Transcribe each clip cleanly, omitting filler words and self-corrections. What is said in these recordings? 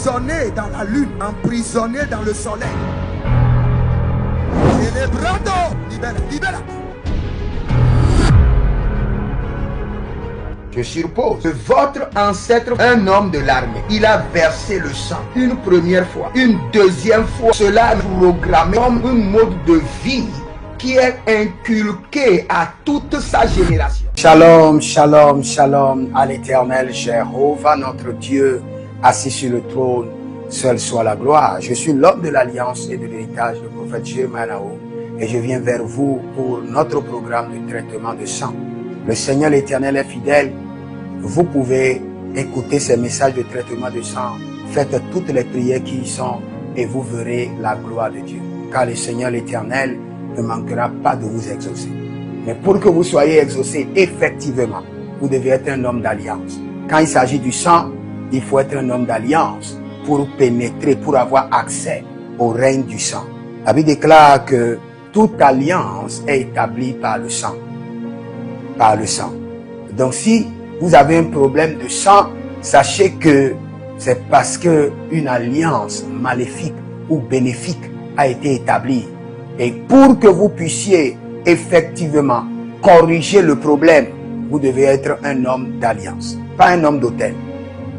emprisonné dans la lune, emprisonné dans le soleil. Celebrando, libera, libera. Je suppose que votre ancêtre, un homme de l'armée, il a versé le sang une première fois, une deuxième fois. Cela est programmé comme un mode de vie qui est inculqué à toute sa génération. Shalom, shalom, shalom à l'Éternel, Jéhovah, notre Dieu, assis sur le trône, seul soit la gloire. Je suis l'homme de l'Alliance et de l'héritage, le prophète Jérémie, et je viens vers vous pour notre programme de traitement de sang. Le Seigneur l'Éternel est fidèle. Vous pouvez écouter ces messages de traitement de sang. Faites toutes les prières qui y sont et vous verrez la gloire de Dieu. Car le Seigneur l'Éternel ne manquera pas de vous exaucer. Mais pour que vous soyez exaucés effectivement, vous devez être un homme d'alliance. Quand il s'agit du sang, il faut être un homme d'alliance pour pénétrer, pour avoir accès au règne du sang. La Bible déclare que toute alliance est établie par le sang. Par le sang. Donc si vous avez un problème de sang, sachez que c'est parce que une alliance maléfique ou bénéfique a été établie. Et pour que vous puissiez effectivement corriger le problème, vous devez être un homme d'alliance. Pas un homme d'autel.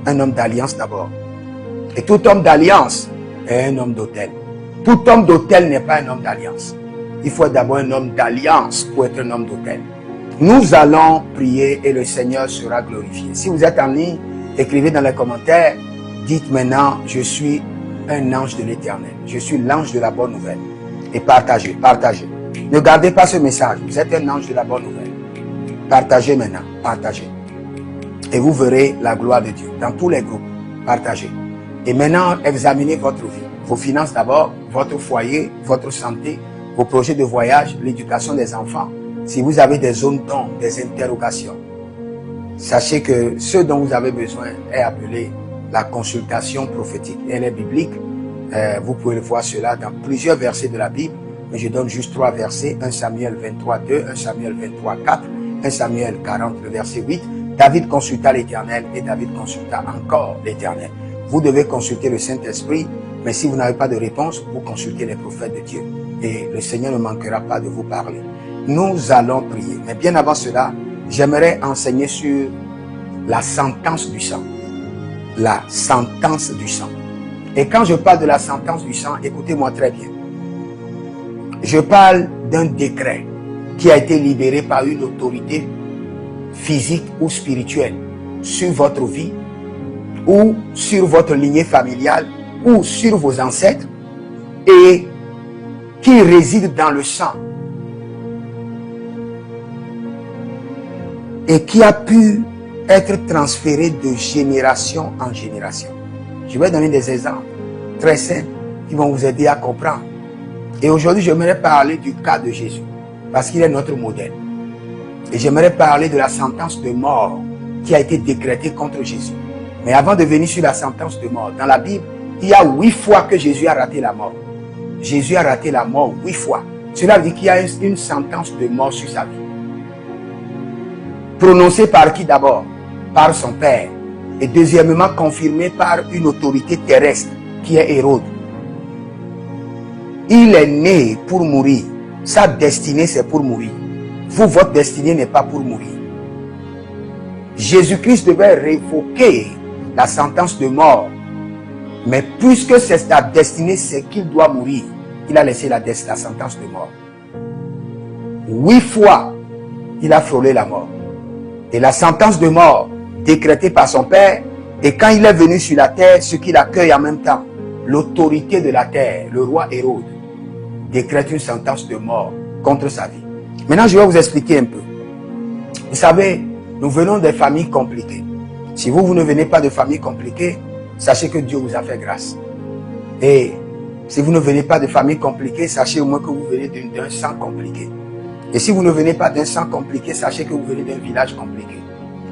Un homme d'alliance d'abord. Et tout homme d'alliance est un homme d'autel. Tout homme d'autel n'est pas un homme d'alliance. Il faut d'abord un homme d'alliance pour être un homme d'autel. Nous allons prier et le Seigneur sera glorifié. Si vous êtes en ligne, écrivez dans les commentaires, dites maintenant, je suis un ange de l'Éternel. Je suis l'ange de la bonne nouvelle. Et partagez, partagez. Ne gardez pas ce message. Vous êtes un ange de la bonne nouvelle. Partagez maintenant, partagez. Et vous verrez la gloire de Dieu dans tous les groupes. Partagez. Et maintenant, examinez votre vie. Vos finances d'abord, votre foyer, votre santé, vos projets de voyage, l'éducation des enfants. Si vous avez des zones d'ombre, des interrogations, sachez que ce dont vous avez besoin est appelé la consultation prophétique. Elle est biblique. Vous pouvez voir cela dans plusieurs versets de la Bible. Mais je donne juste 3 versets. 1 Samuel 23, 2, 1 Samuel 23, 4, 1 Samuel 40, le verset 8. David consulta l'Éternel et David consulta encore l'Éternel. Vous devez consulter le Saint-Esprit. Mais si vous n'avez pas de réponse, vous consultez les prophètes de Dieu. Et le Seigneur ne manquera pas de vous parler. Nous allons prier. Mais bien avant cela, j'aimerais enseigner sur la sentence du sang. La sentence du sang. Et quand je parle de la sentence du sang, écoutez-moi très bien. Je parle d'un décret qui a été libéré par une autorité physique ou spirituelle sur votre vie ou sur votre lignée familiale ou sur vos ancêtres et qui réside dans le sang et qui a pu être transféré de génération en génération. Je vais donner des exemples très simples qui vont vous aider à comprendre. Et aujourd'hui, j'aimerais parler du cas de Jésus parce qu'il est notre modèle. Et j'aimerais parler de la sentence de mort qui a été décrétée contre Jésus. Mais avant de venir sur la sentence de mort, dans la Bible, il y a 8 fois que Jésus a raté la mort. Jésus a raté la mort 8 fois. Cela veut dire qu'il y a une sentence de mort sur sa vie. Prononcée par qui d'abord? Par son Père. Et deuxièmement, confirmée par une autorité terrestre qui est Hérode. Il est né pour mourir. Sa destinée, c'est pour mourir. Vous, votre destinée n'est pas pour mourir. Jésus-Christ devait révoquer la sentence de mort. Mais puisque c'est sa destinée, c'est qu'il doit mourir, il a laissé la sentence de mort. 8 fois, il a frôlé la mort. Et la sentence de mort, décrétée par son Père, et quand il est venu sur la terre, ce qu'il accueille en même temps, l'autorité de la terre, le roi Hérode, décrète une sentence de mort contre sa vie. Maintenant, je vais vous expliquer un peu. Vous savez, nous venons des familles compliquées. Si vous ne venez pas de familles compliquées, sachez que Dieu vous a fait grâce. Et si vous ne venez pas de famille compliquée, sachez au moins que vous venez d'un sang compliqué. Et si vous ne venez pas d'un sang compliqué, sachez que vous venez d'un village compliqué.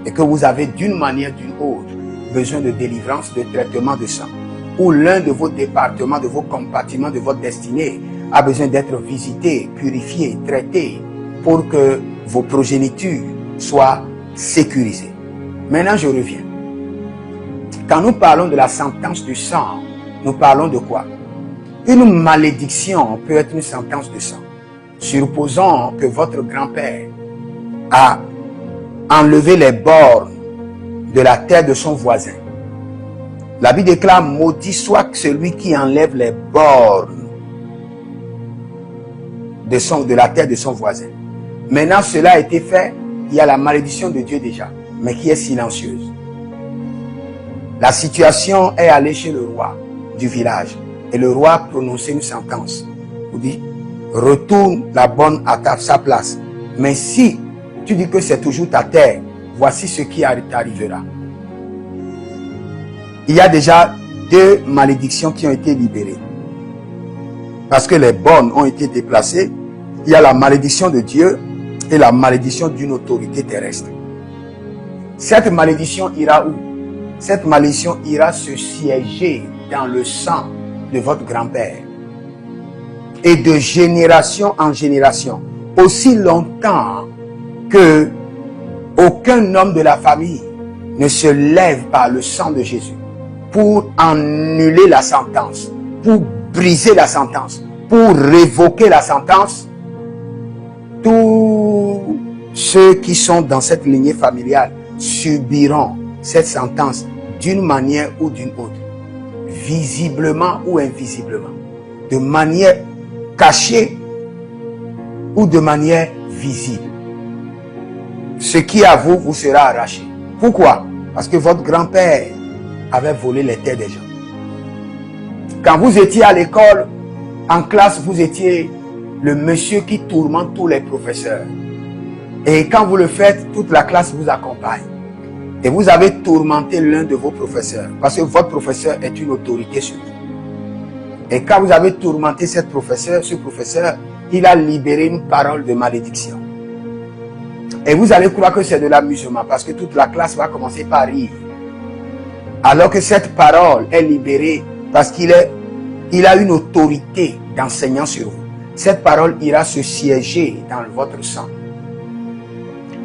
Et que vous avez d'une manière ou d'une autre besoin de délivrance, de traitement de sang. Ou l'un de vos départements, de vos compartiments, de votre destinée a besoin d'être visité, purifié, traité pour que vos progénitures soient sécurisées. Maintenant, je reviens. Quand nous parlons de la sentence du sang, nous parlons de quoi? Une malédiction peut être une sentence de sang. Supposons que votre grand-père a enlevé les bornes de la terre de son voisin. La Bible déclare, maudit soit celui qui enlève les bornes de la terre de son voisin. Maintenant, cela a été fait, il y a la malédiction de Dieu déjà, mais qui est silencieuse. La situation est allée chez le roi du village et le roi a prononcé une sentence. Il dit, retourne la borne à sa place. Mais si tu dis que c'est toujours ta terre, voici ce qui t'arrivera. Il y a déjà 2 malédictions qui ont été libérées. Parce que les bornes ont été déplacées. Il y a la malédiction de Dieu et la malédiction d'une autorité terrestre. Cette malédiction ira où? Cette malédiction ira se siéger dans le sang de votre grand-père. Et de génération en génération. Aussi longtemps que aucun homme de la famille ne se lève par le sang de Jésus pour annuler la sentence, pour briser la sentence, pour révoquer la sentence, tous ceux qui sont dans cette lignée familiale subiront cette sentence d'une manière ou d'une autre, visiblement ou invisiblement, de manière cachée ou de manière visible. Ce qui à vous, vous sera arraché. Pourquoi? Parce que votre grand-père avait volé les terres des gens. Quand vous étiez à l'école, en classe, vous étiez le monsieur qui tourmente tous les professeurs. Et quand vous le faites, toute la classe vous accompagne. Et vous avez tourmenté l'un de vos professeurs. Parce que votre professeur est une autorité sur vous. Et quand vous avez tourmenté ce professeur, il a libéré une parole de malédiction. Et vous allez croire que c'est de l'amusement. Parce que toute la classe va commencer par rire. Alors que cette parole est libérée parce qu'il a une autorité d'enseignant sur vous. Cette parole ira se siéger dans votre sang.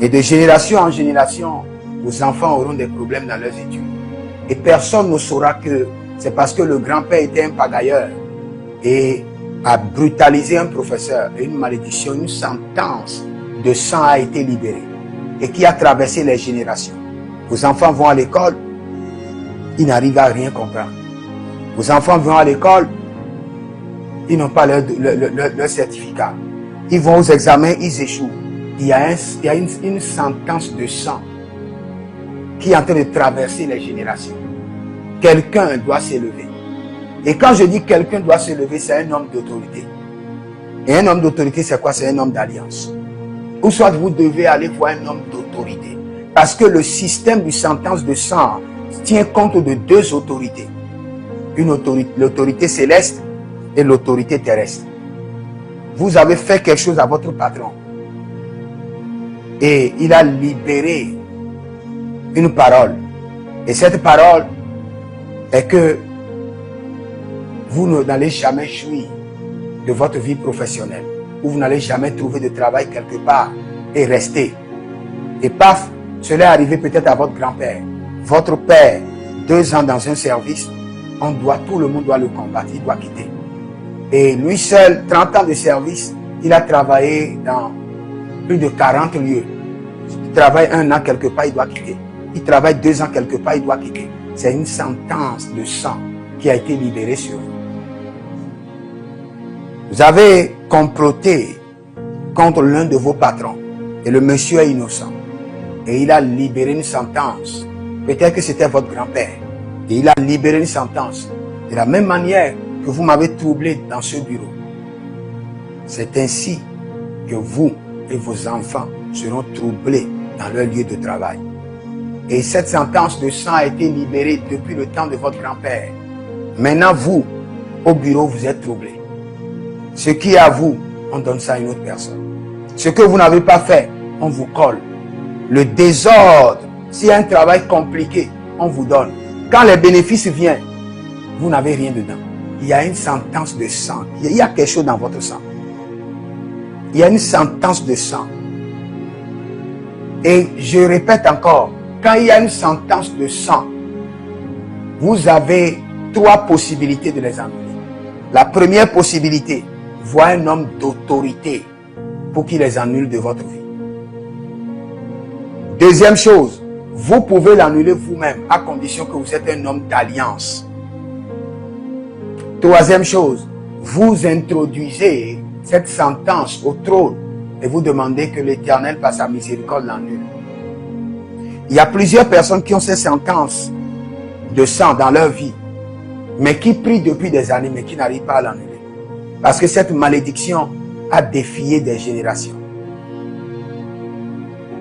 Et de génération en génération, vos enfants auront des problèmes dans leurs études. Et personne ne saura que c'est parce que le grand-père était un pagailleur et a brutalisé un professeur. Et une malédiction, une sentence de sang a été libérée et qui a traversé les générations. Vos enfants vont à l'école, ils n'arrivent à rien comprendre. Vos enfants vont à l'école, ils n'ont pas leur certificat. Ils vont aux examens, ils échouent. Il y a une sentence de sang qui est en train de traverser les générations. Quelqu'un doit s'élever. Et quand je dis quelqu'un doit s'élever, c'est un homme d'autorité. Et un homme d'autorité, c'est quoi? C'est un homme d'alliance. Ou soit vous devez aller voir un homme d'autorité. Parce que le système du sentence de sang tient compte de 2 autorités. L'autorité céleste et l'autorité terrestre. Vous avez fait quelque chose à votre patron. Et il a libéré une parole. Et cette parole est que vous n'allez jamais jouir de votre vie professionnelle. Ou vous n'allez jamais trouver de travail quelque part et rester. Et paf, cela est arrivé peut-être à votre grand-père. Votre père, 2 ans dans un service, tout le monde doit le combattre, il doit quitter. Et lui seul, 30 ans de service, il a travaillé dans plus de 40 lieux. Il travaille 1 an quelque part, il doit quitter. Il travaille 2 ans quelque part, il doit quitter. C'est une sentence de sang qui a été libérée sur vous. Vous avez comploté contre l'un de vos patrons et le monsieur est innocent. Et il a libéré une sentence. Peut-être que c'était votre grand-père. Et il a libéré une sentence. De la même manière que vous m'avez troublé dans ce bureau. C'est ainsi que vous et vos enfants seront troublés dans leur lieu de travail. Et cette sentence de sang a été libérée depuis le temps de votre grand-père. Maintenant, vous, au bureau, vous êtes troublés. Ce qui est à vous, on donne ça à une autre personne. Ce que vous n'avez pas fait, on vous colle. Le désordre, s'il y a un travail compliqué, on vous donne. Quand les bénéfices viennent, vous n'avez rien dedans. Il y a une sentence de sang. Il y a quelque chose dans votre sang. Il y a une sentence de sang. Et je répète encore, quand il y a une sentence de sang, vous avez 3 possibilités de les annuler. La première possibilité, voir un homme d'autorité pour qu'il les annule de votre vie. Deuxième chose, vous pouvez l'annuler vous-même à condition que vous êtes un homme d'alliance. Troisième chose, vous introduisez cette sentence au trône et vous demandez que l'Éternel par sa miséricorde l'annule. Il y a plusieurs personnes qui ont ces sentences de sang dans leur vie, mais qui prient depuis des années, mais qui n'arrivent pas à l'annuler. Parce que cette malédiction a défié des générations.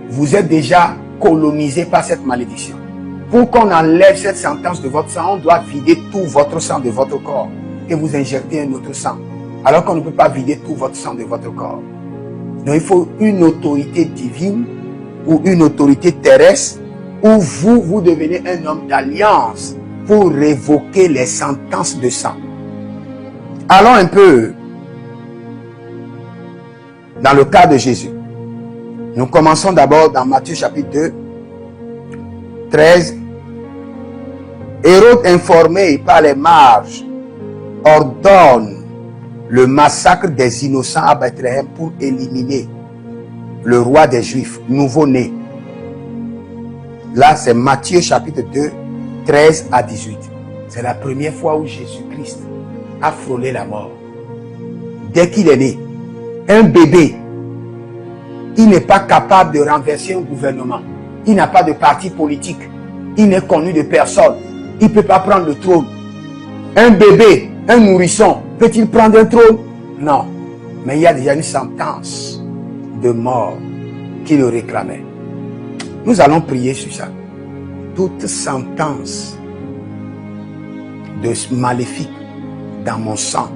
Vous êtes déjà colonisé par cette malédiction. Pour qu'on enlève cette sentence de votre sang, on doit vider tout votre sang de votre corps et vous injecter un autre sang. Alors qu'on ne peut pas vider tout votre sang de votre corps. Donc il faut une autorité divine ou une autorité terrestre où vous devenez un homme d'alliance pour révoquer les sentences de sang. Allons un peu dans le cas de Jésus. Nous commençons d'abord dans Matthieu chapitre 2, 13. Hérode, informé par les mages, ordonne le massacre des innocents à Bethléem pour éliminer le roi des Juifs, nouveau-né. Là, c'est Matthieu chapitre 2, 13 à 18. C'est la première fois où Jésus-Christ a frôlé la mort. Dès qu'il est né, un bébé, il n'est pas capable de renverser un gouvernement. Il n'a pas de parti politique. Il n'est connu de personne. Il ne peut pas prendre le trône. Un bébé, un nourrisson, peut-il prendre un trône? Non. Mais il y a déjà une sentence de mort qui le réclamait. Nous allons prier sur ça. Toute sentence de maléfique dans mon sang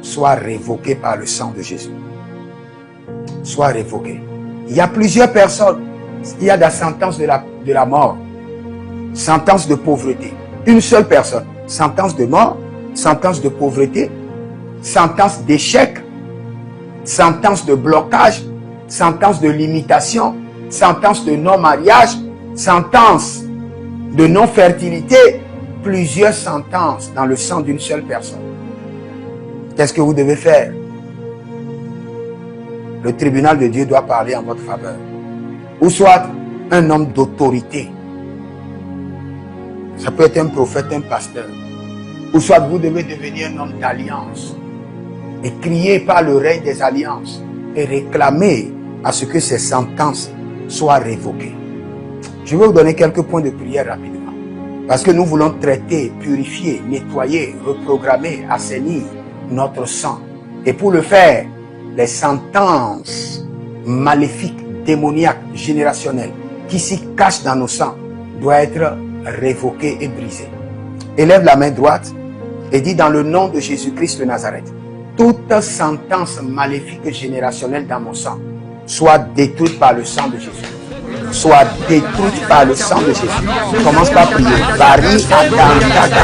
soit révoquée par le sang de Jésus. Soit révoquée. Il y a plusieurs personnes. Il y a la sentence de la mort. Sentence de pauvreté. Une seule personne. Sentence de mort. Sentence de pauvreté. Sentence d'échec. Sentence de blocage. Sentence de limitation. Sentence de non-mariage. Sentence de non-fertilité. Plusieurs sentences dans le sang d'une seule personne. Qu'est-ce que vous devez faire? Le tribunal de Dieu doit parler en votre faveur. Ou soit un homme d'autorité. Ça peut être un prophète, un pasteur. Ou soit vous devez devenir un homme d'alliance. Et crier par le règne des alliances. Et réclamer à ce que ces sentences soient révoquées. Je vais vous donner quelques points de prière rapidement. Parce que nous voulons traiter, purifier, nettoyer, reprogrammer, assainir notre sang. Et pour le faire, les sentences maléfiques, démoniaques, générationnelles qui s'y cachent dans nos sangs doivent être révoquées et brisées. Élève la main droite et dis dans le nom de Jésus-Christ de Nazareth, toute sentence maléfique générationnelle dans mon sang soit détruite par le sang de Jésus. Soit détruite par le sang de Jésus. Commence par prier. Bari Adanta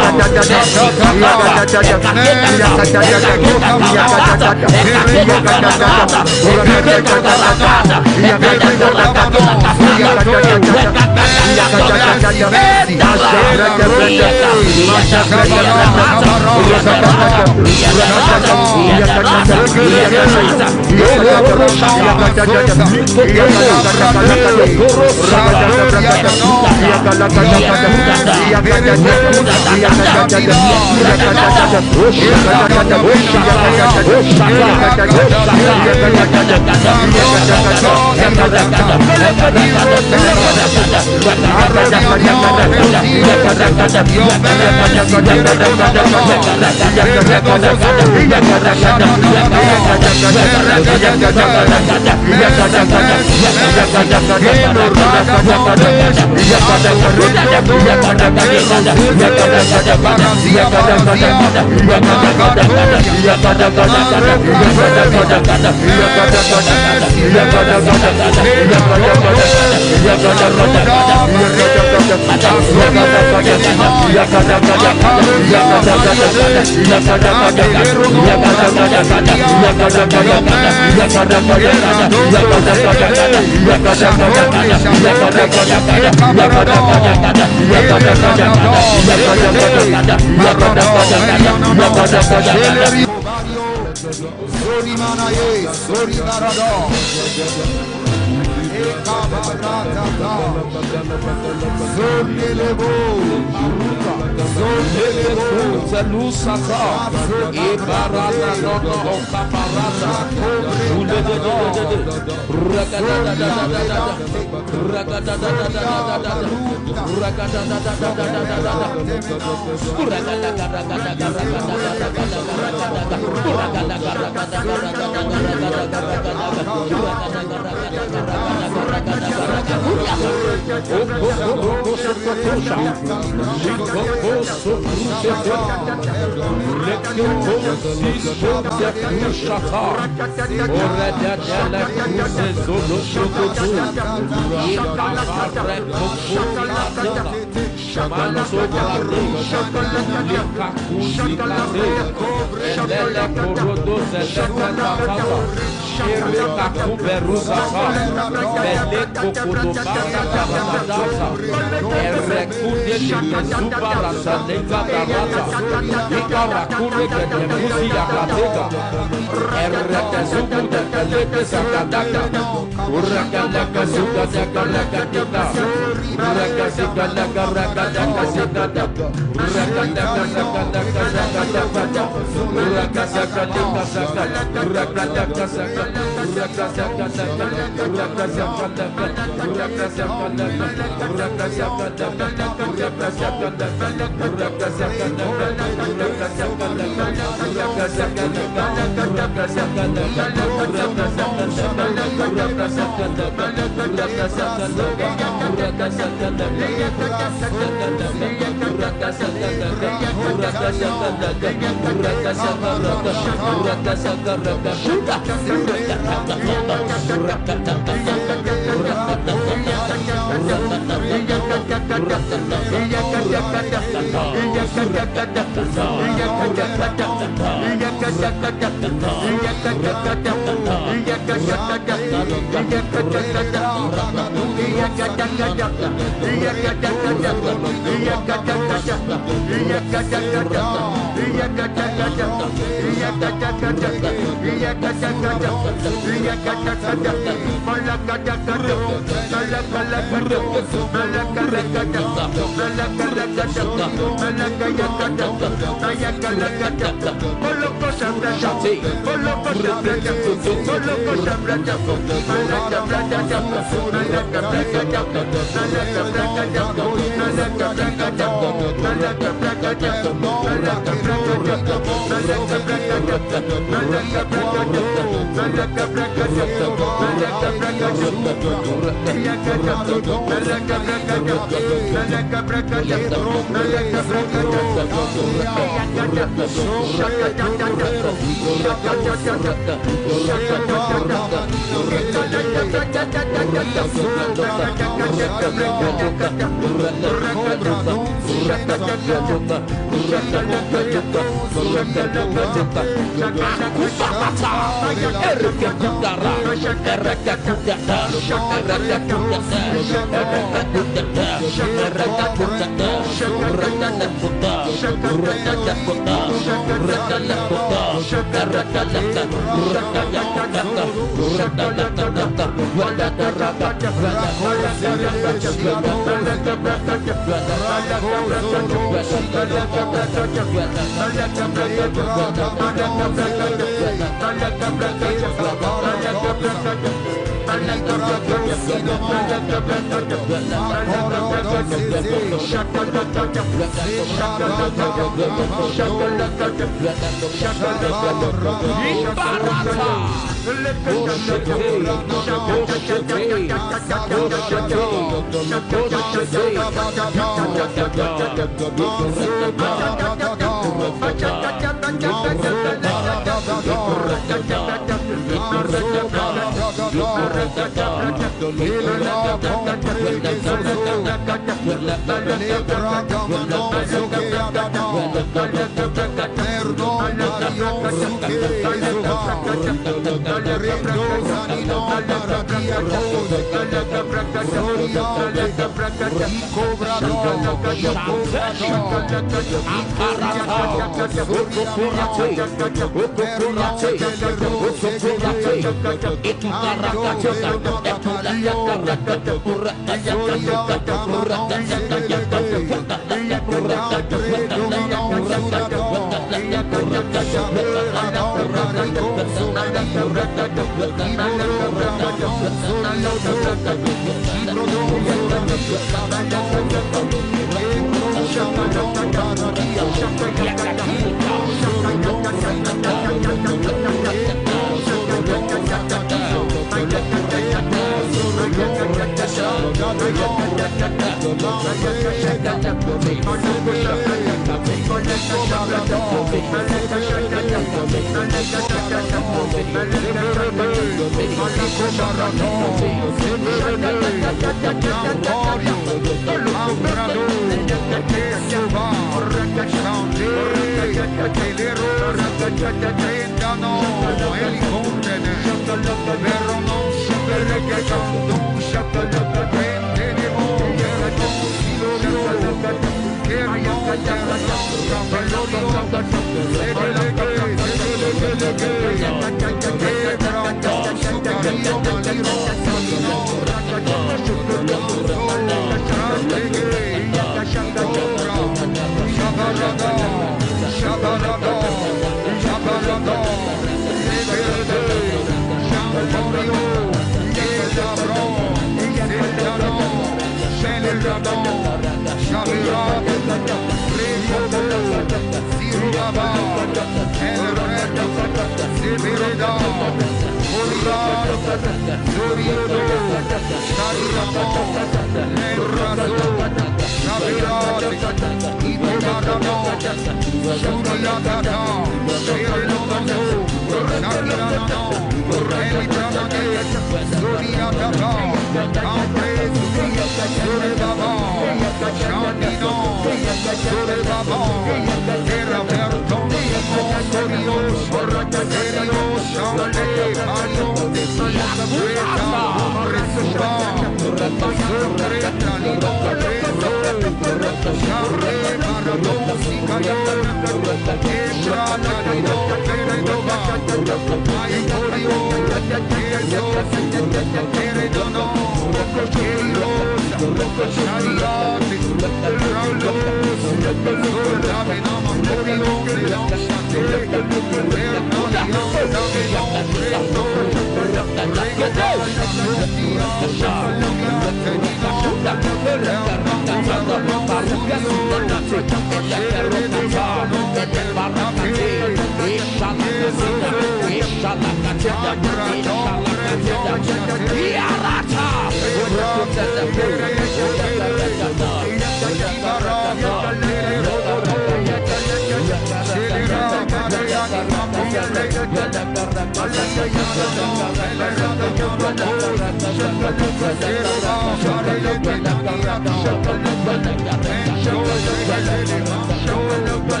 Show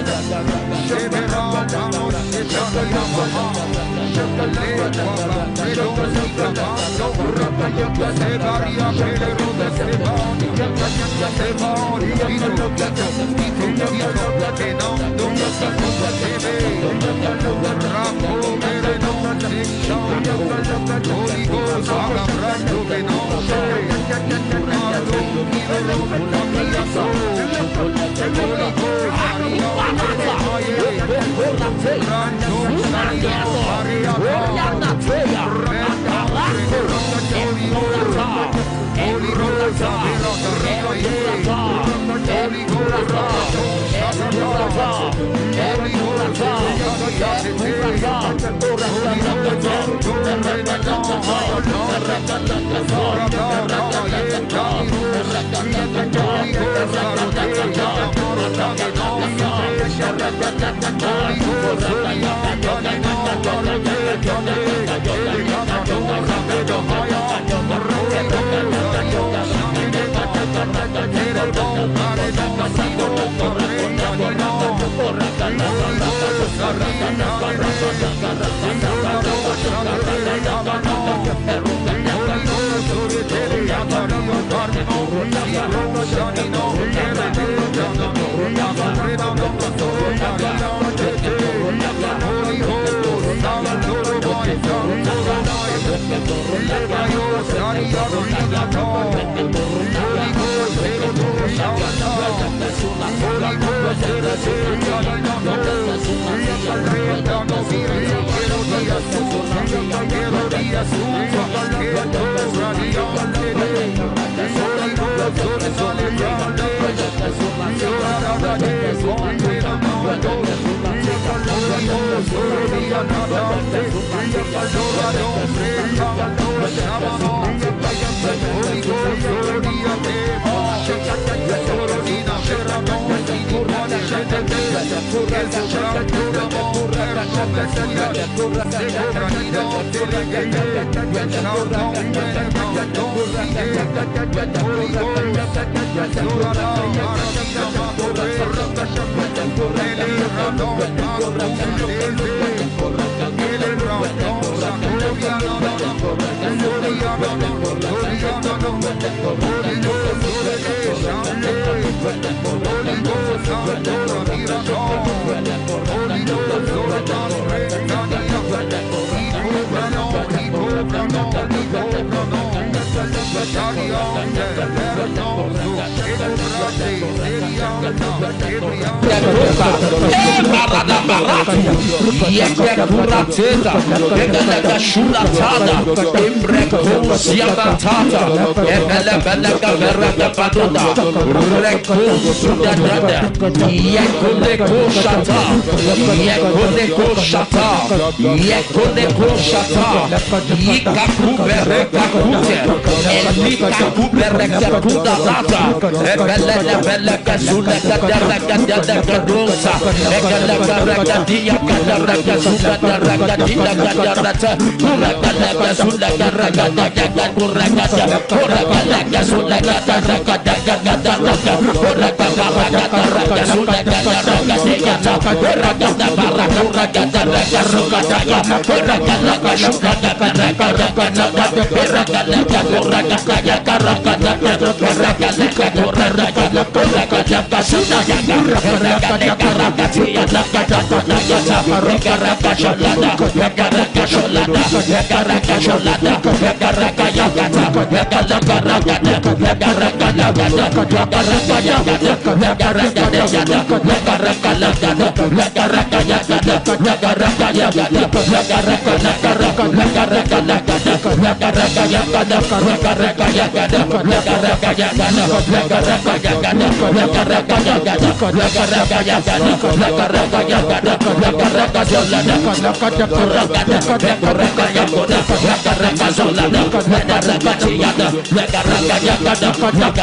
Raka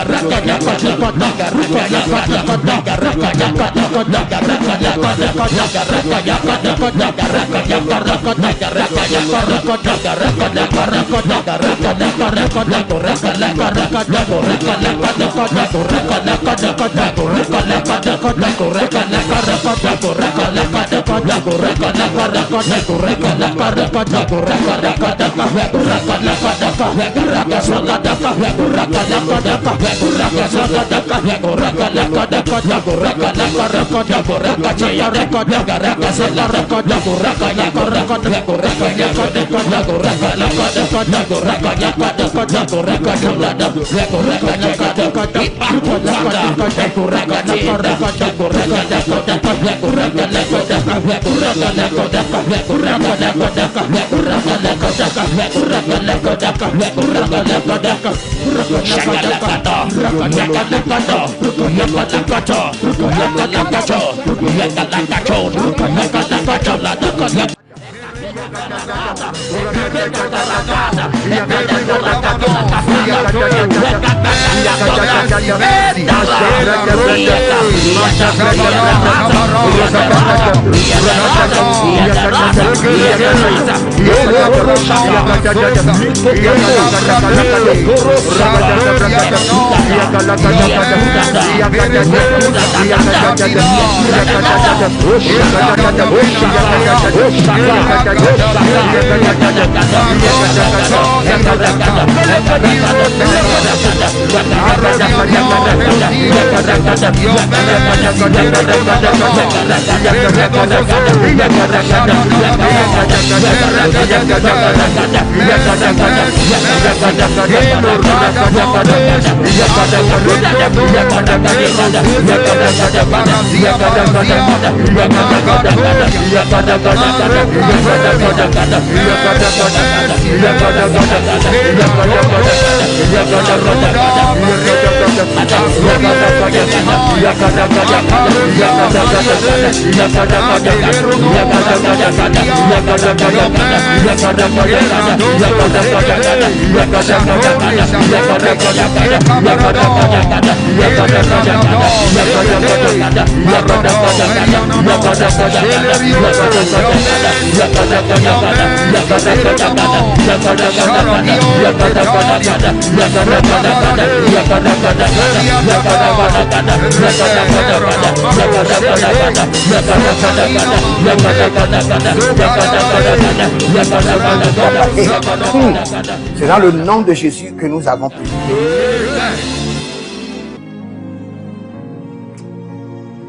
C'est dans le nom de Jésus que nous avons prié.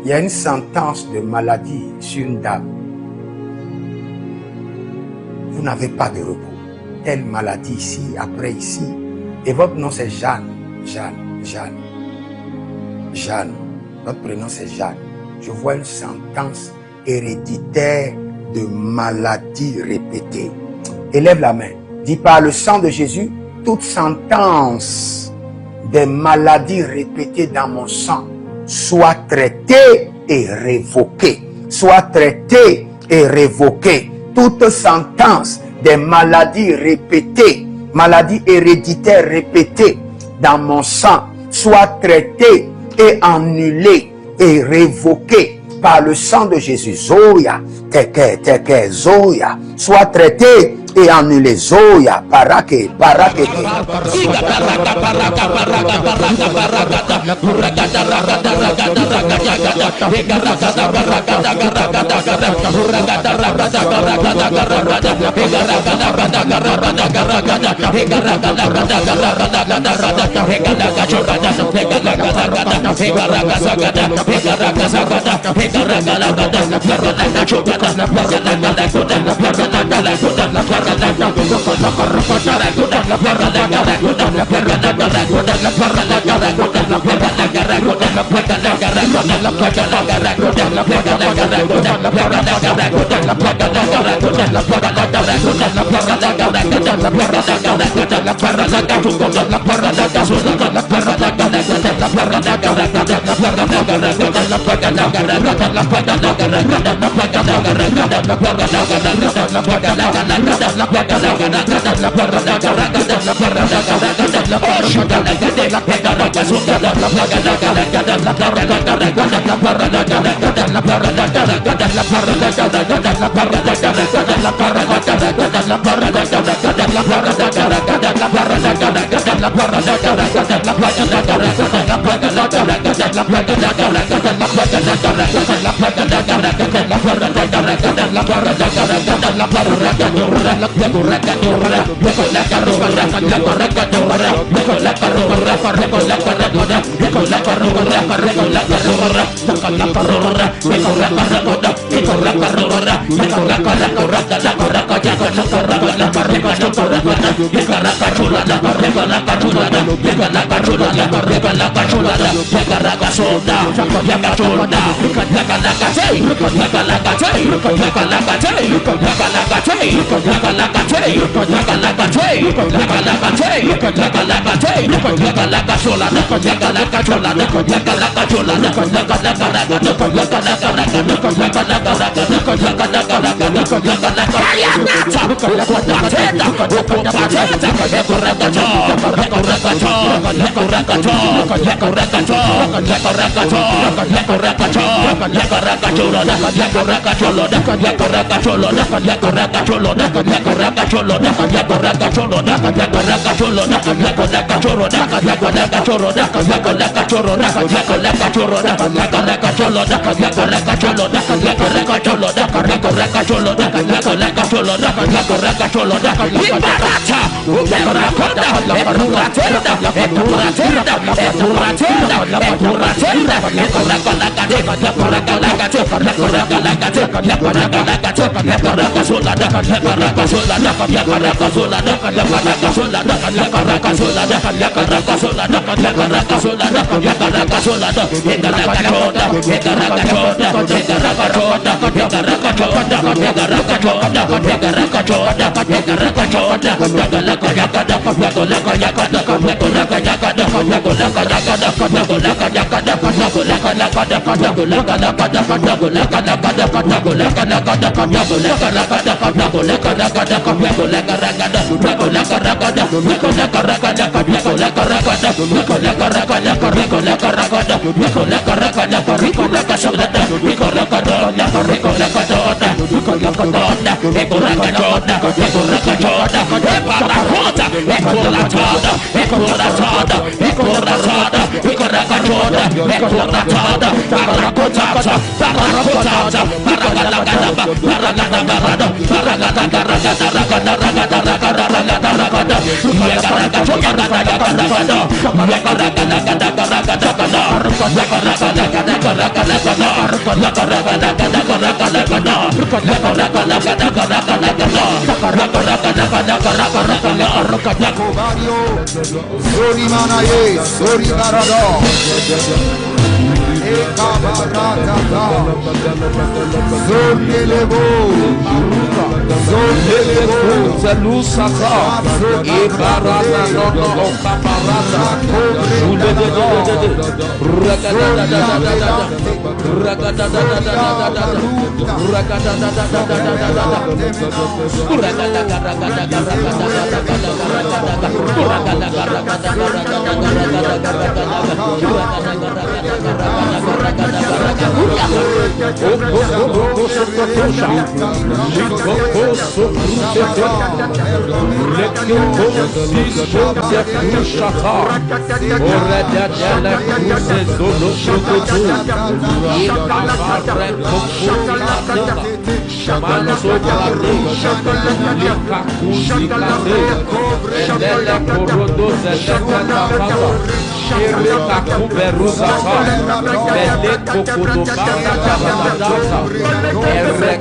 Il y a une sentence de maladie sur une dame. Vous n'avez pas de repos. Telle maladie ici, après ici. Et votre nom c'est Jeanne. Jeanne. Votre prénom c'est Jeanne. Je vois une sentence héréditaire de maladie répétée. Élève la main. Dis par le sang de Jésus, toute sentence des maladies répétées dans mon sang soit traitée et révoquée. Soit traitée et révoquée. Toute sentence des maladies répétées, maladies héréditaires répétées dans mon sang, soit traitée et annulée et révoquée par le sang de Jésus. Zoya, teke, Zoya, soit traitée et annulée. Zoya, barake.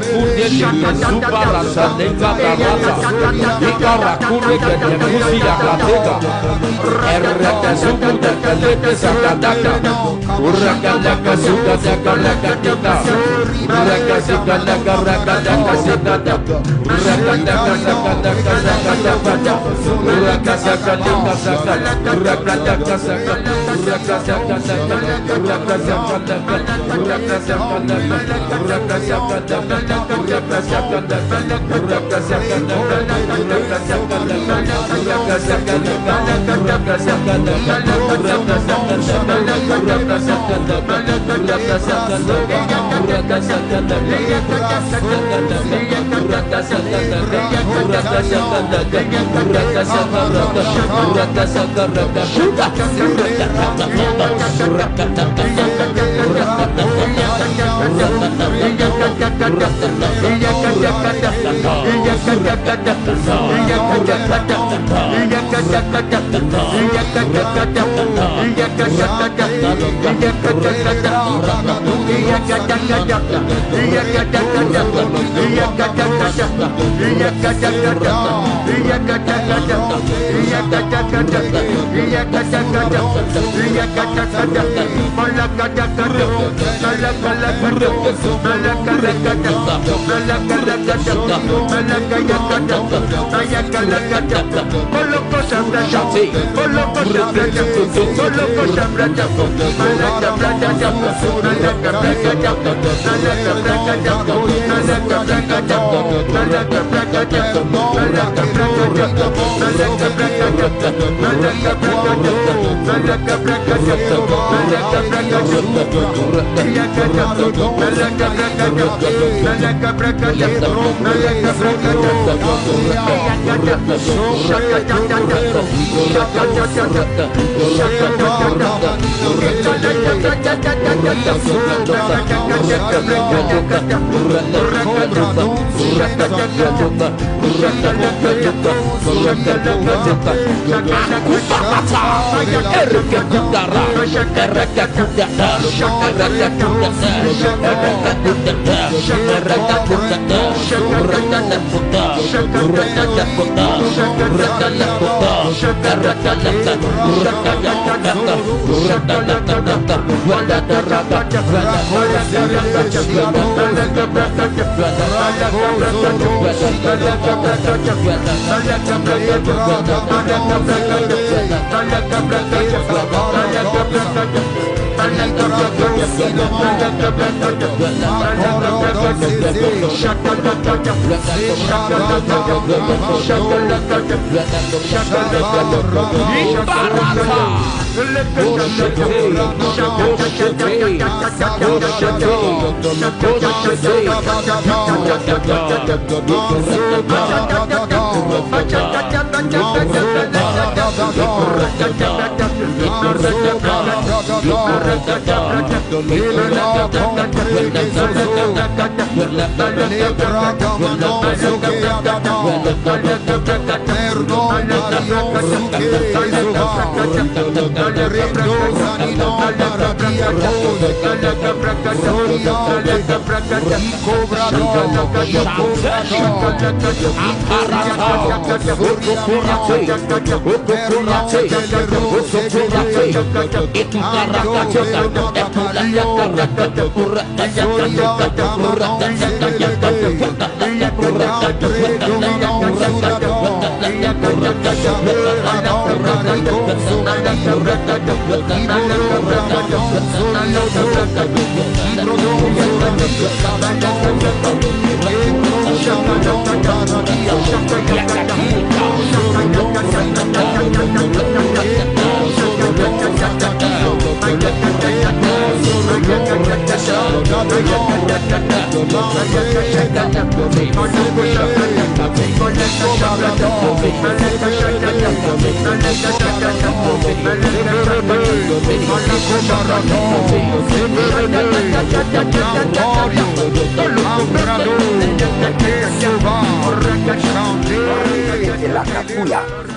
Kude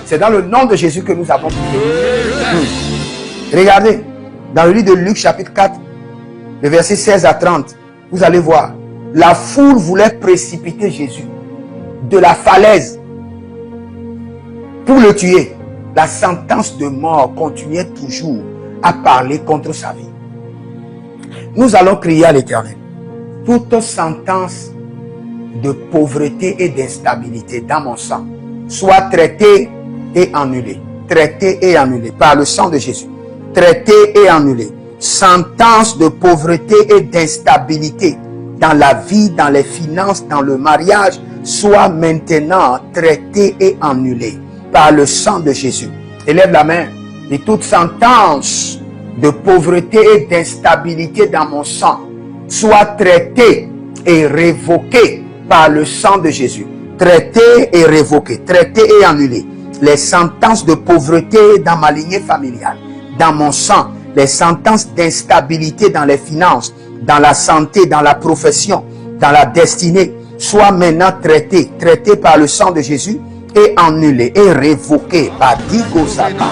C'est dans le nom de Jésus que nous avons prié. Regardez, dans le livre de Luc chapitre 4, le verset 16 à 30, vous allez voir. la foule voulait précipiter Jésus de la falaise pour le tuer. La sentence de mort continuait toujours à parler contre sa vie. Nous allons crier à l'Éternel. Toute sentence de pauvreté et d'instabilité dans mon sang soit traitée et annulée. Traitée et annulée par le sang de Jésus. Traitée et annulée. Sentence de pauvreté et d'instabilité dans la vie, dans les finances, dans le mariage, soit maintenant traitée et annulée par le sang de Jésus. Élève la main. Et toute sentence de pauvreté et d'instabilité dans mon sang soit traitée et révoquée par le sang de Jésus. Traitée et révoquée, traitée et annulée. Les sentences de pauvreté dans ma lignée familiale, dans mon sang, les sentences d'instabilité dans les finances, dans la santé, dans la profession, dans la destinée, soient maintenant traitées par le sang de Jésus et annulées et révoquées par Digo Satan.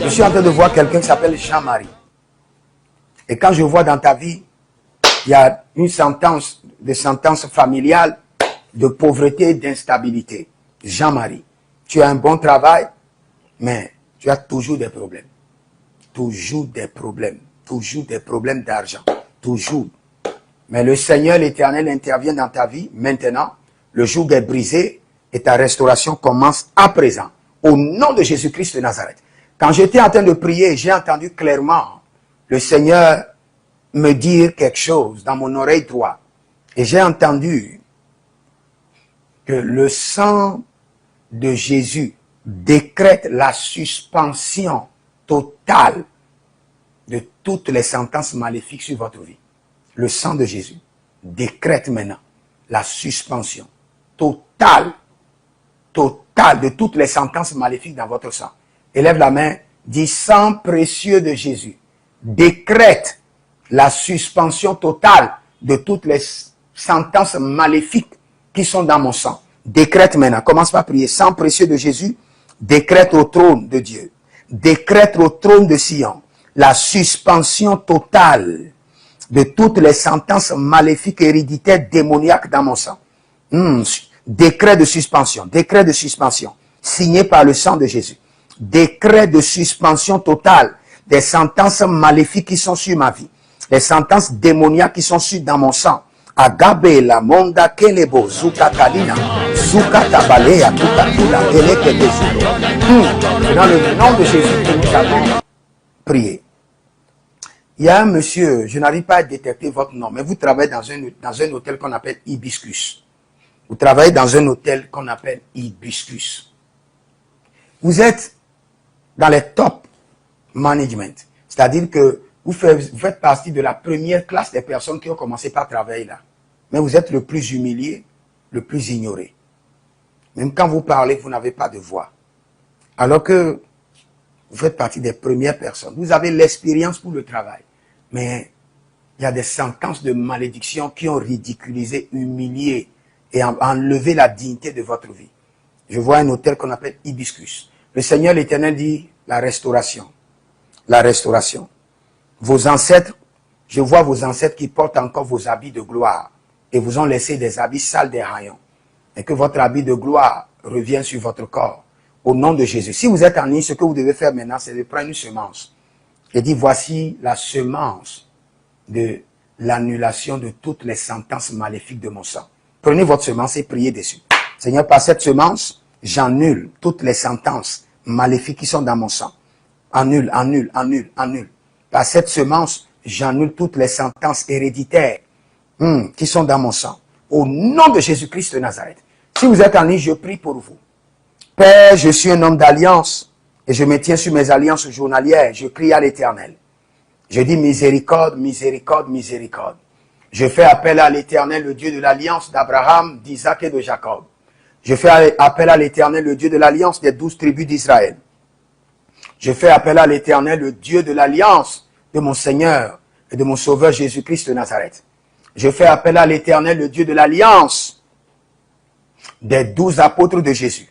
Je suis en train de voir quelqu'un qui s'appelle Jean-Marie. Et quand je vois dans ta vie, il y a une sentence, des sentences familiales de pauvreté et d'instabilité. Jean-Marie, tu as un bon travail, mais tu as toujours des problèmes. Toujours des problèmes. Toujours des problèmes d'argent. Toujours. Mais le Seigneur, l'Éternel, intervient dans ta vie maintenant. Le joug est brisé et ta restauration commence à présent. Au nom de Jésus-Christ de Nazareth. Quand j'étais en train de prier, j'ai entendu clairement le Seigneur me dire quelque chose dans mon oreille droite. Et j'ai entendu que le sang de Jésus décrète la suspension totale de toutes les sentences maléfiques sur votre vie. Le sang de Jésus décrète maintenant la suspension totale de toutes les sentences maléfiques dans votre sang. Élève la main, dis sang précieux de Jésus décrète la suspension totale de toutes les sentences maléfiques qui sont dans mon sang. Décrète maintenant, commence par prier. Sang précieux de Jésus décrète au trône de Dieu, décrète au trône de Sion la suspension totale de toutes les sentences maléfiques héréditaires démoniaques dans mon sang. Décret de suspension, signé par le sang de Jésus. Décret de suspension totale des sentences maléfiques qui sont sur ma vie, les sentences démoniaques qui sont sur dans mon sang. Agabe la monda kelebo zukatalina zukatabalea tukatula eleke dezulo. Dans le nom de Jésus que nous avons prié. Il y a un monsieur, je n'arrive pas à détecter votre nom, mais vous travaillez dans un hôtel qu'on appelle Hibiscus. Vous travaillez dans un hôtel qu'on appelle Hibiscus. Vous êtes dans les top management. C'est-à-dire que vous faites partie de la première classe des personnes qui ont commencé par travailler là. Mais vous êtes le plus humilié, le plus ignoré. Même quand vous parlez, vous n'avez pas de voix. Alors que vous faites partie des premières personnes. Vous avez l'expérience pour le travail. Mais il y a des sentences de malédiction qui ont ridiculisé, humilié et enlevé la dignité de votre vie. Je vois un hôtel qu'on appelle Hibiscus. Le Seigneur l'Éternel dit la restauration. La restauration. Vos ancêtres, je vois vos ancêtres qui portent encore vos habits de gloire et vous ont laissé des habits sales des haillons. Et que votre habit de gloire revienne sur votre corps. Au nom de Jésus. Si vous êtes en ligne, ce que vous devez faire maintenant, c'est de prendre une semence. Et dire, voici la semence de l'annulation de toutes les sentences maléfiques de mon sang. Prenez votre semence et priez dessus. Seigneur, par cette semence, j'annule toutes les sentences maléfiques qui sont dans mon sang. Annule. Par cette semence, j'annule toutes les sentences héréditaires qui sont dans mon sang. Au nom de Jésus-Christ de Nazareth. Si vous êtes en ligne, je prie pour vous. Père, je suis un homme d'alliance et je me tiens sur mes alliances journalières. Je crie à l'Éternel. Je dis miséricorde, miséricorde, miséricorde. Je fais appel à l'Éternel, le Dieu de l'alliance d'Abraham, d'Isaac et de Jacob. Je fais appel à l'Éternel, le Dieu de l'alliance des 12 tribus d'Israël. Je fais appel à l'Éternel, le Dieu de l'alliance de mon Seigneur et de mon Sauveur Jésus-Christ de Nazareth. Je fais appel à l'Éternel, le Dieu de l'alliance des 12 apôtres de Jésus.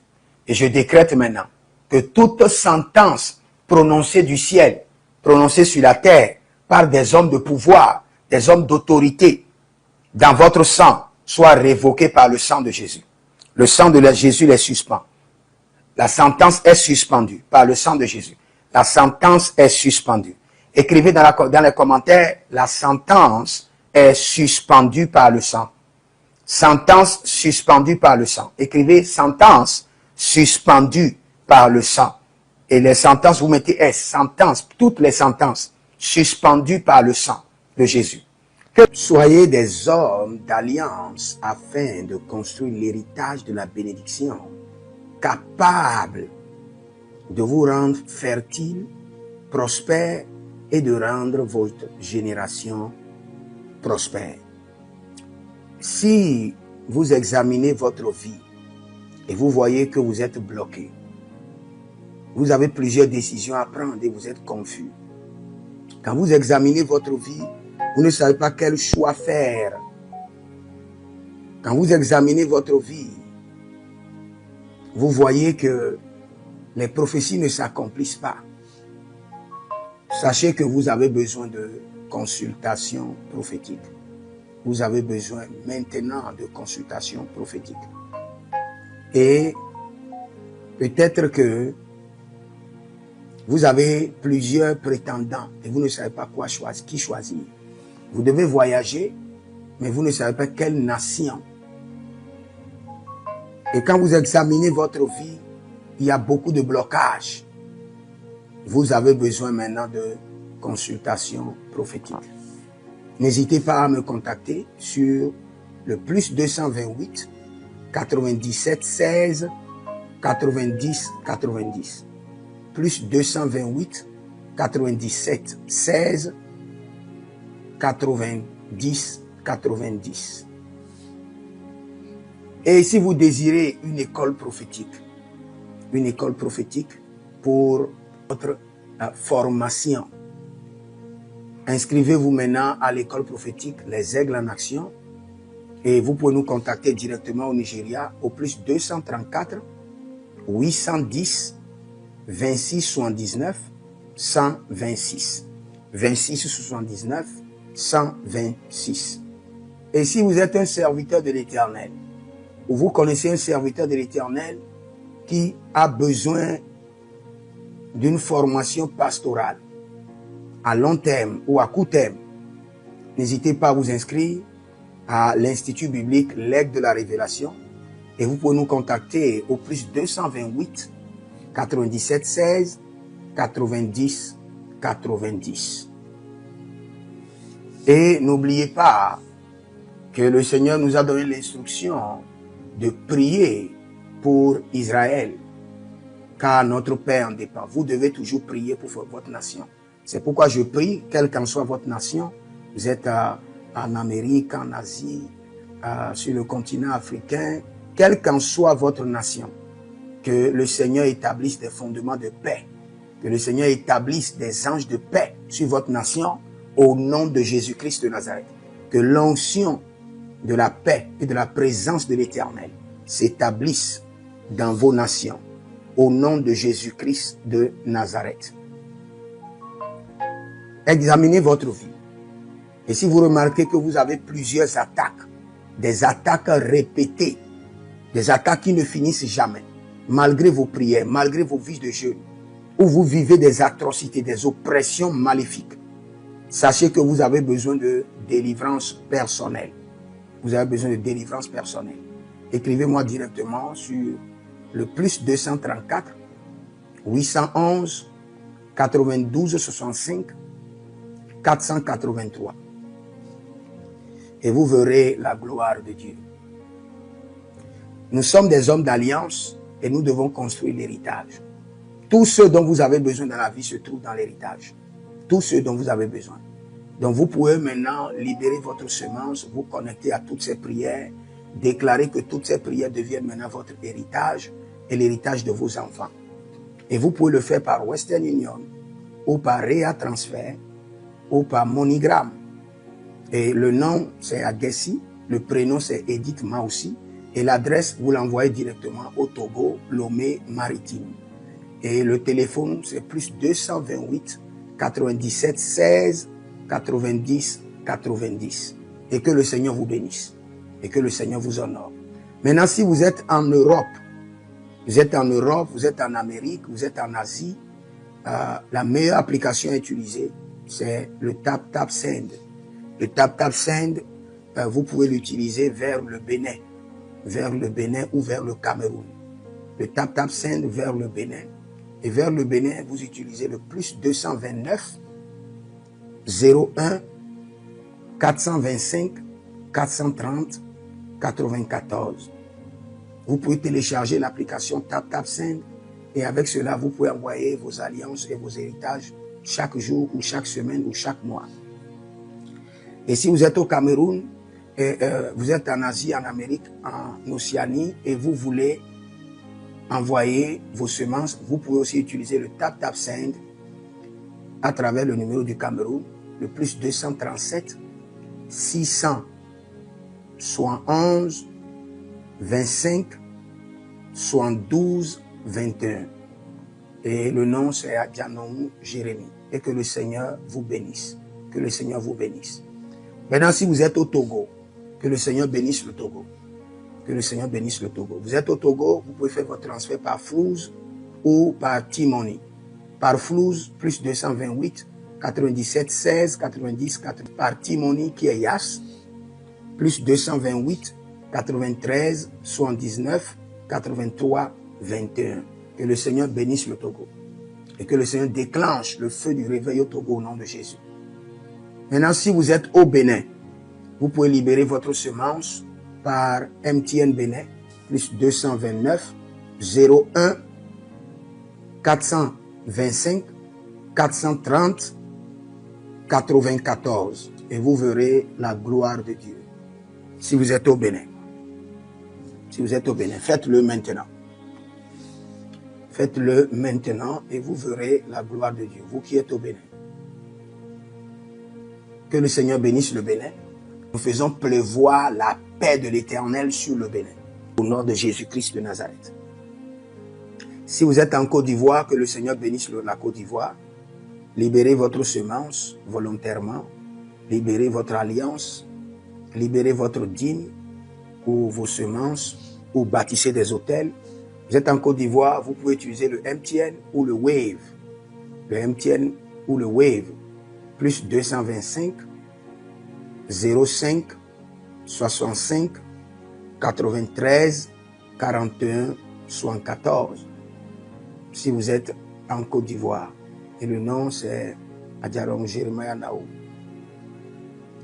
Et je décrète maintenant que toute sentence prononcée du ciel, prononcée sur la terre par des hommes de pouvoir, des hommes d'autorité, dans votre sang, soit révoquée par le sang de Jésus. Le sang de Jésus les suspend. La sentence est suspendue par le sang de Jésus. La sentence est suspendue. Écrivez dans les commentaires, la sentence est suspendue par le sang. Sentence suspendue par le sang. Écrivez sentence suspendue par le sang. Et les sentences, vous mettez S, sentences, toutes les sentences suspendues par le sang de Jésus. Que soyez des hommes d'alliance afin de construire l'héritage de la bénédiction, capables de vous rendre fertile, prospère et de rendre votre génération prospère. Si vous examinez votre vie et vous voyez que vous êtes bloqué, vous avez plusieurs décisions à prendre et vous êtes confus. Quand vous examinez votre vie, vous ne savez pas quel choix faire. Quand vous examinez votre vie, vous voyez que les prophéties ne s'accomplissent pas. Sachez que vous avez besoin de consultation prophétique. Vous avez besoin maintenant de consultation prophétique. Et peut-être que vous avez plusieurs prétendants et vous ne savez pas qui choisir. Vous devez voyager, mais vous ne savez pas quelle nation. Et quand vous examinez votre vie, il y a beaucoup de blocages. Vous avez besoin maintenant de consultation prophétique. N'hésitez pas à me contacter sur le plus 228 97 16 90 90. Plus 228 97 16 90 90. Et si vous désirez une école prophétique pour votre formation, inscrivez-vous maintenant à l'école prophétique Les Aigles en Action et vous pouvez nous contacter directement au Nigeria au plus 234 810 26 79 126. 26 79 126. Et si vous êtes un serviteur de l'Éternel, ou vous connaissez un serviteur de l'Éternel qui a besoin d'une formation pastorale à long terme ou à court terme, n'hésitez pas à vous inscrire à l'Institut biblique L'Aigle de la Révélation et vous pouvez nous contacter au plus 228 97 16 90 90. Et n'oubliez pas que le Seigneur nous a donné l'instruction de prier pour Israël, car notre paix en dépend. Vous devez toujours prier pour votre nation. C'est pourquoi je prie, quelle qu'en soit votre nation, vous êtes en Amérique, en Asie, sur le continent africain, quelle qu'en soit votre nation, que le Seigneur établisse des fondements de paix, que le Seigneur établisse des anges de paix sur votre nation au nom de Jésus-Christ de Nazareth. Que l'onction de la paix et de la présence de l'Éternel s'établisse dans vos nations au nom de Jésus-Christ de Nazareth. Examinez votre vie. Et si vous remarquez que vous avez plusieurs attaques, des attaques répétées, des attaques qui ne finissent jamais, malgré vos prières, malgré vos vies de jeûne, où vous vivez des atrocités, des oppressions maléfiques, sachez que vous avez besoin de délivrance personnelle. Vous avez besoin de délivrance personnelle. Écrivez-moi directement sur le plus 234 811 92 65 483. Et vous verrez la gloire de Dieu. Nous sommes des hommes d'alliance et nous devons construire l'héritage. Tout ce dont vous avez besoin dans la vie se trouve dans l'héritage. Tout ce dont vous avez besoin. Donc vous pouvez maintenant libérer votre semence, vous connecter à toutes ces prières, déclarer que toutes ces prières deviennent maintenant votre héritage et l'héritage de vos enfants. Et vous pouvez le faire par Western Union ou par Rea Transfer ou par MoneyGram. Et le nom c'est Agessi, le prénom c'est Edith Maussi et l'adresse vous l'envoyez directement au Togo, Lomé Maritime. Et le téléphone c'est plus 228 97 16 90 90. Et que le Seigneur vous bénisse. Et que le Seigneur vous honore. Maintenant, si vous êtes en Europe, vous êtes en Amérique, vous êtes en Asie, la meilleure application à utiliser, c'est le TapTapSend. Le TapTapSend, vous pouvez l'utiliser vers le Bénin ou vers le Cameroun. le TapTap Send vers le Bénin. Et vers le Bénin, vous utilisez le plus 229 01 425 430 94. Vous pouvez télécharger l'application TapTap Send et avec cela, vous pouvez envoyer vos alliances et vos héritages chaque jour ou chaque semaine ou chaque mois. Et si vous êtes au Cameroun, vous êtes en Asie, en Amérique, en Océanie et vous voulez envoyer vos semences, vous pouvez aussi utiliser le TapTap Send à travers le numéro du Cameroun, le plus 237 671 25 72 21. Et le nom c'est Adjanou Jérémie. Et que le Seigneur vous bénisse. Que le Seigneur vous bénisse. Maintenant, si vous êtes au Togo, que le Seigneur bénisse le Togo. Que le Seigneur bénisse le Togo. Vous êtes au Togo, vous pouvez faire votre transfert par Flouz ou par T-Money. Par Flouz, plus 228 97 16 90 80. Par T-Money qui est Yas, plus 228 93 79 83 21. Que le Seigneur bénisse le Togo. Et que le Seigneur déclenche le feu du réveil au Togo au nom de Jésus. Maintenant, si vous êtes au Bénin, vous pouvez libérer votre semence par MTN Bénin, plus 229 01 425 430 94. Et vous verrez la gloire de Dieu. Si vous êtes au Bénin. Si vous êtes au Bénin, faites-le maintenant. Faites-le maintenant et vous verrez la gloire de Dieu, vous qui êtes au Bénin. Que le Seigneur bénisse le Bénin. Nous faisons pleuvoir la paix de l'Éternel sur le Bénin, au nom de Jésus-Christ de Nazareth. Si vous êtes en Côte d'Ivoire, que le Seigneur bénisse la Côte d'Ivoire. Libérez votre semence volontairement. Libérez votre alliance. Libérez votre dîme ou vos semences ou bâtissez des hôtels. Vous êtes en Côte d'Ivoire, vous pouvez utiliser le MTN ou le Wave. Le MTN ou le Wave. Plus 225 05 65 93 41 74. Si vous êtes en Côte d'Ivoire. Et le nom c'est Adjarom Jeremiah Naou.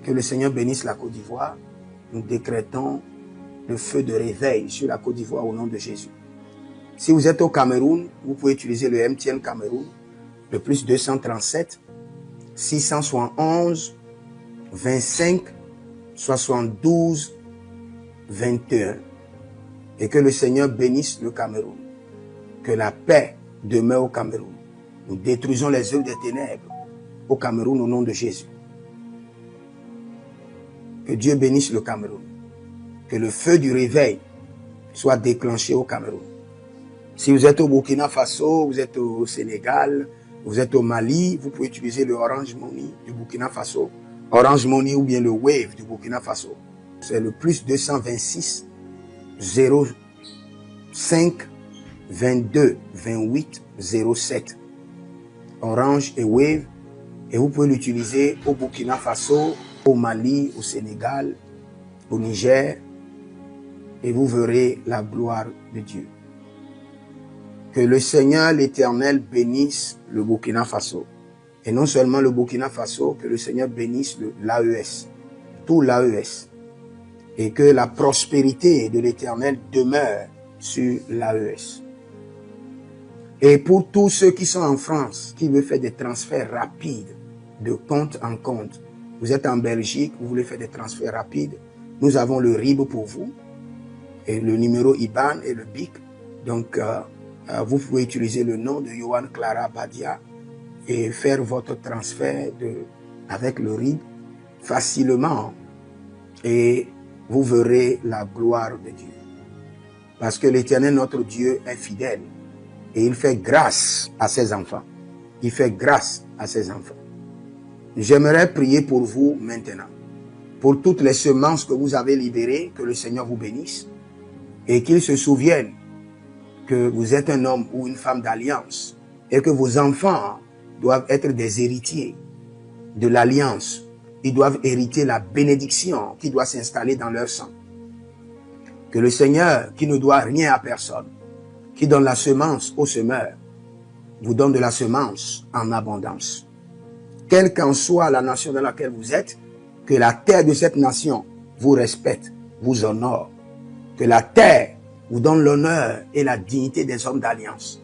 Que le Seigneur bénisse la Côte d'Ivoire. Nous décrétons le feu de réveil sur la Côte d'Ivoire au nom de Jésus. Si vous êtes au Cameroun, vous pouvez utiliser le MTN Cameroun, le plus 237 671 25 72 21. Et que le Seigneur bénisse le Cameroun. Que la paix demeure au Cameroun. Nous détruisons les œuvres des ténèbres au Cameroun au nom de Jésus. Que Dieu bénisse le Cameroun. Que le feu du réveil soit déclenché au Cameroun. Si vous êtes au Burkina Faso, vous êtes au Sénégal, vous êtes au Mali, vous pouvez utiliser le Orange Money du Burkina Faso. Orange Money ou bien le Wave du Burkina Faso. C'est le plus 226 05 22 28 07. Orange et Wave. Et vous pouvez l'utiliser au Burkina Faso, au Mali, au Sénégal, au Niger. Et vous verrez la gloire de Dieu. Que le Seigneur l'Éternel bénisse le Burkina Faso. Et non seulement le Burkina Faso, que le Seigneur bénisse l'AES, tout l'AES. Et que la prospérité de l'Éternel demeure sur l'AES. Et pour tous ceux qui sont en France, qui veulent faire des transferts rapides de compte en compte, vous êtes en Belgique, vous voulez faire des transferts rapides, nous avons le RIB pour vous, et le numéro IBAN et le BIC. Donc, vous pouvez utiliser le nom de Yohan Clara Badia et faire votre transfert avec le RIB facilement. Et vous verrez la gloire de Dieu. Parce que l'Éternel, notre Dieu, est fidèle. Et il fait grâce à ses enfants. Il fait grâce à ses enfants. J'aimerais prier pour vous maintenant. Pour toutes les semences que vous avez libérées, que le Seigneur vous bénisse. Et qu'il se souvienne que vous êtes un homme ou une femme d'alliance et que vos enfants doivent être des héritiers de l'alliance. Ils doivent hériter la bénédiction qui doit s'installer dans leur sang. Que le Seigneur, qui ne doit rien à personne, qui donne la semence au semeur, vous donne de la semence en abondance. Quelle qu'en soit la nation dans laquelle vous êtes, que la terre de cette nation vous respecte, vous honore. Que la terre vous donne l'honneur et la dignité des hommes d'alliance.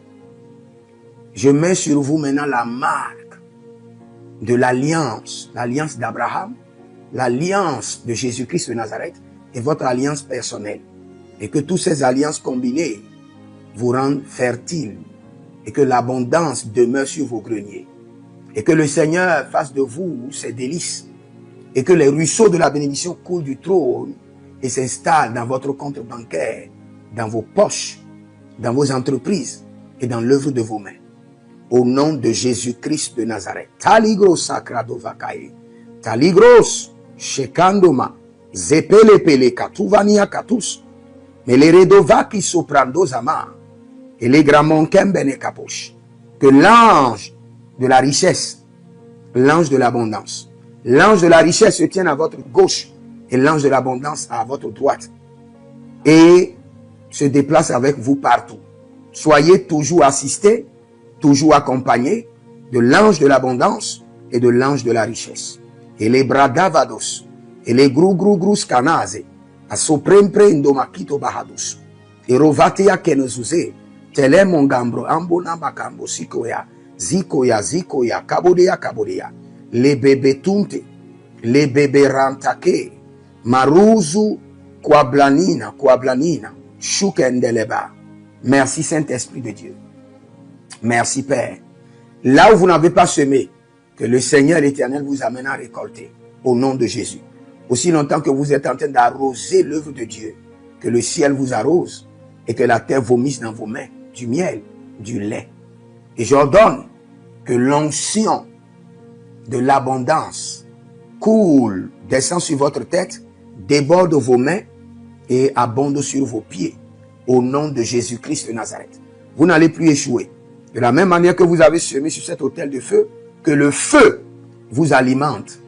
Je mets sur vous maintenant la marque de l'alliance d'Abraham, l'alliance de Jésus-Christ de Nazareth et votre alliance personnelle. Et que toutes ces alliances combinées vous rendent fertiles et que l'abondance demeure sur vos greniers. Et que le Seigneur fasse de vous ses délices et que les ruisseaux de la bénédiction coulent du trône et s'installent dans votre compte bancaire, dans vos poches, dans vos entreprises et dans l'œuvre de vos mains. Au nom de Jésus-Christ de Nazareth. Taligros sacrado vakae. Taligros shekandoma. Zepelepele katuvania katus. Meleredovaki soprando zama. Et les gramonkem bene kaposh. Que l'ange de la richesse, l'ange de l'abondance, l'ange de la richesse se tienne à votre gauche et l'ange de l'abondance à votre droite. Et se déplace avec vous partout. Soyez toujours assistés, toujours accompagnés de l'ange de l'abondance et de l'ange de la richesse. Et les bradavados, et les grou scanase, a soprempre indomakito bahadus. Et rovatea kenezuze, tele mongambro ambona makambo sikoya, zikoya, kabodea, les bébés tunte, les bébés rantake, maruzu, kwablanina, shukendeleba. Merci Saint-Esprit de Dieu. Merci Père. Là où vous n'avez pas semé, que le Seigneur l'Éternel vous amène à récolter. Au nom de Jésus. Aussi longtemps que vous êtes en train d'arroser l'œuvre de Dieu, que le ciel vous arrose et que la terre vomisse dans vos mains du miel, du lait. Et j'ordonne que l'onction de l'abondance coule, descend sur votre tête, déborde vos mains et abonde sur vos pieds. Au nom de Jésus-Christ de Nazareth. Vous n'allez plus échouer. De la même manière que vous avez semé sur cet autel de feu, que le feu vous alimente,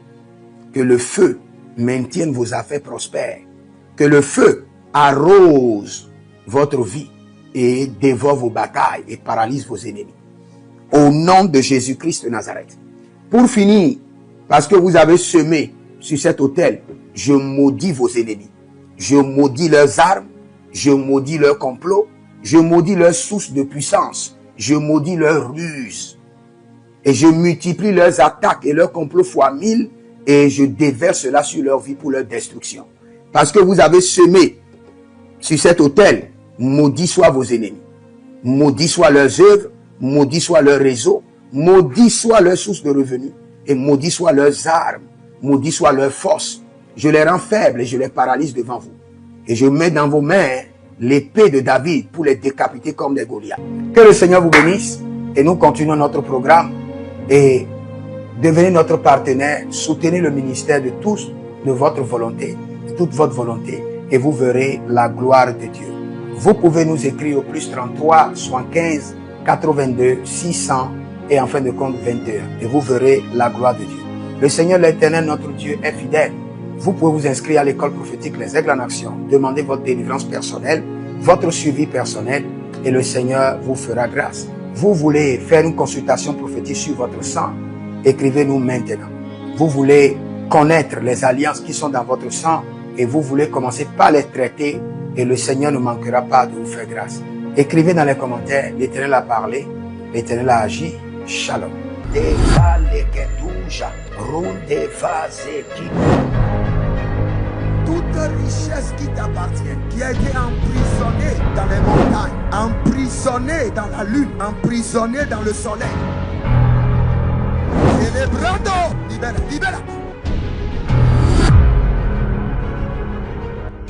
que le feu maintienne vos affaires prospères, que le feu arrose votre vie et dévore vos batailles et paralyse vos ennemis. Au nom de Jésus-Christ de Nazareth. Pour finir, parce que vous avez semé sur cet autel, je maudis vos ennemis. Je maudis leurs armes, je maudis leurs complots, je maudis leurs sources de puissance, je maudis leurs ruses. Et je multiplie leurs attaques et leurs complots fois 1000 et je déverse cela sur leur vie pour leur destruction. Parce que vous avez semé sur cet autel, maudit soient vos ennemis, maudit soient leurs œuvres, maudit soit leur réseau, maudit soit leur source de revenus et maudit soit leurs armes, maudit soit leur force. Je les rends faibles et je les paralyse devant vous. Et je mets dans vos mains l'épée de David pour les décapiter comme des Goliaths. Que le Seigneur vous bénisse et nous continuons notre programme et devenez notre partenaire, soutenez le ministère de tous, de votre volonté, de toute votre volonté et vous verrez la gloire de Dieu. Vous pouvez nous écrire au plus 33 75 82 600 et en fin de compte 21 et vous verrez la gloire de Dieu. Le Seigneur l'Éternel, notre Dieu, est fidèle. Vous pouvez vous inscrire à l'école prophétique Les Aigles en Action, demander votre délivrance personnelle, votre suivi personnel et le Seigneur vous fera grâce. Vous voulez faire une consultation prophétique sur votre sang, écrivez-nous maintenant. Vous voulez connaître les alliances qui sont dans votre sang et vous voulez commencer par les traiter et le Seigneur ne manquera pas de vous faire grâce. Écrivez dans les commentaires, l'Éternel a parlé, l'Éternel a agi, shalom. Toute richesse qui t'appartient, qui a été emprisonnée dans les montagnes, emprisonnée dans la lune, emprisonnée dans le soleil. Et les brado, libère.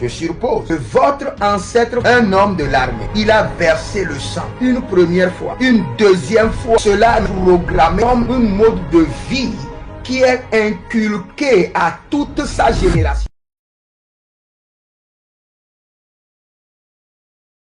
Je suppose que votre ancêtre, un homme de l'armée, il a versé le sang une première fois, une deuxième fois. Cela est programmé comme un mode de vie qui est inculqué à toute sa génération.